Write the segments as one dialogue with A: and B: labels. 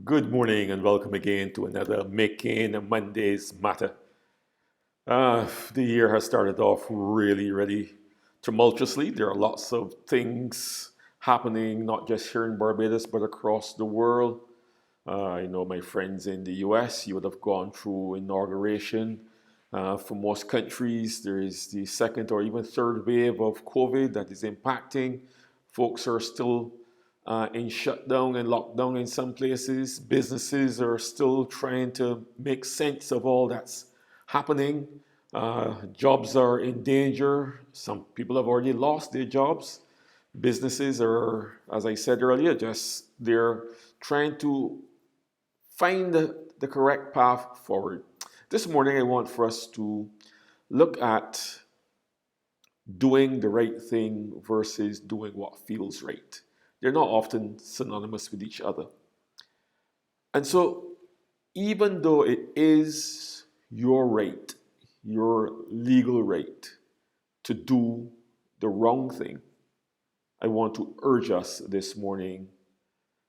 A: Good morning and welcome again to another Making a Mondays Matter. The year has started off really tumultuously. There are lots of things happening, not just here in Barbados, but across the world. I know my friends in the US, you would have gone through inauguration. For most countries, there is the second or even third wave of COVID that is impacting. Folks are still in shutdown and lockdown in some places. Businesses are still trying to make sense of all that's happening. Jobs are in danger. Some people have already lost their jobs. Businesses are, as I said earlier, just they're trying to find the correct path forward. This morning, I want for us to look at doing the right thing versus doing what feels right. They're not often synonymous with each other. And so, even though it is your right, your legal right to do the wrong thing, I want to urge us this morning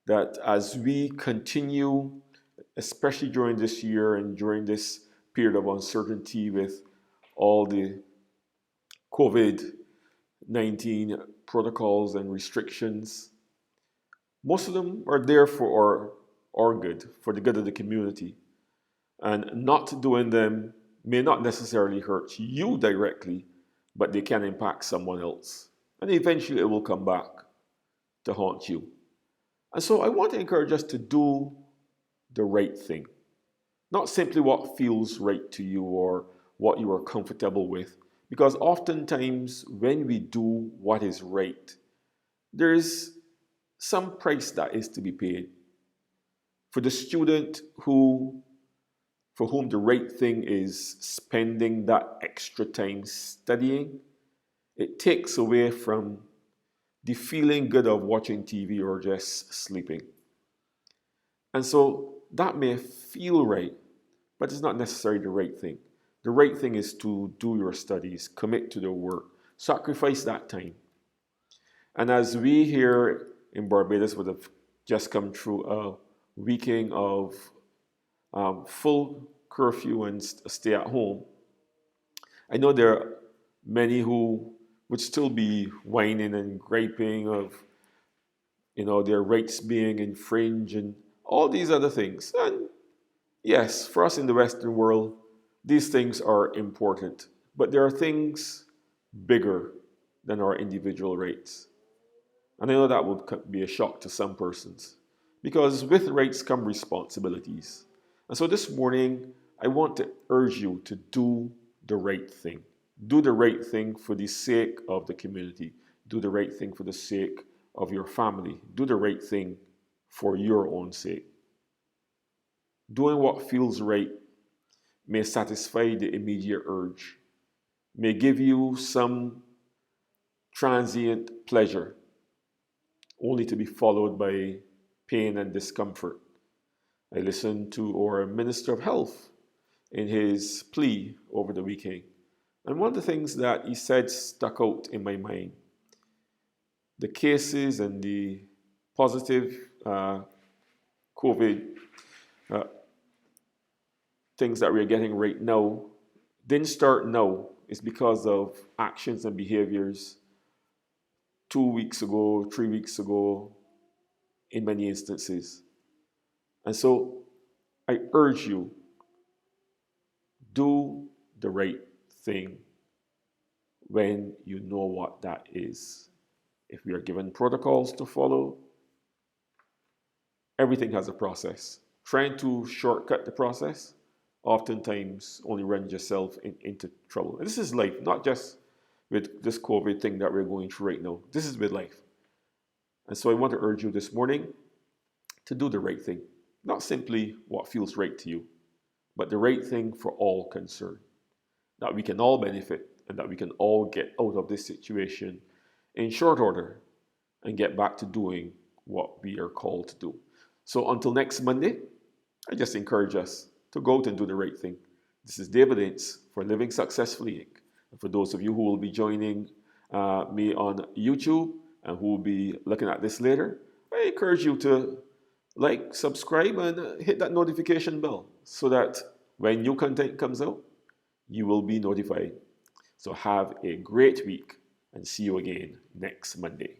A: that as we continue, especially during this year and during this period of uncertainty with all the COVID 19 protocols and restrictions, most of them are there for our good, for the good of the community. And not doing them may not necessarily hurt you directly, but they can impact someone else. And eventually it will come back to haunt you. And so I want to encourage us to do the right thing, not simply what feels right to you or what you are comfortable with. Because oftentimes, when we do what is right, there is some price that is to be paid. For the student for whom the right thing is spending that extra time studying, it takes away from the feeling good of watching TV or just sleeping. And so that may feel right, but it's not necessarily the right thing. The right thing is to do your studies, commit to the work, sacrifice that time. And as we here in Barbados would have just come through a weekend of full curfew and stay at home, I know there are many who would still be whining and griping of their rights being infringed and all these other things. And yes, for us in the Western world, these things are important, but there are things bigger than our individual rights. And I know that would be a shock to some persons because with rights come responsibilities. And so this morning, I want to urge you to do the right thing. Do the right thing for the sake of the community. Do the right thing for the sake of your family. Do the right thing for your own sake. Doing what feels right may satisfy the immediate urge, may give you some transient pleasure, only to be followed by pain and discomfort. I listened to our Minister of Health in his plea over the weekend. And one of the things that he said stuck out in my mind. The cases and the positive COVID uh, things that we're getting right now didn't start now. It's because of actions and behaviors 2 weeks ago, 3 weeks ago, in many instances. And so I urge you, do the right thing when you know what that is. If we are given protocols to follow, everything has a process. Trying to shortcut the process oftentimes only runs yourself into trouble. And this is life, not just with this COVID thing that we're going through right now. This is with life. And so I want to urge you this morning to do the right thing. Not simply what feels right to you, but the right thing for all concerned. That we can all benefit and that we can all get out of this situation in short order and get back to doing what we are called to do. So until next Monday, I just encourage us to go out and do the right thing. This is David Ince for Living Successfully Inc. And for those of you who will be joining me on YouTube and who will be looking at this later, I encourage you to Like, subscribe, and hit that notification bell so that when new content comes out, you will be notified. So have a great week and see you again next Monday.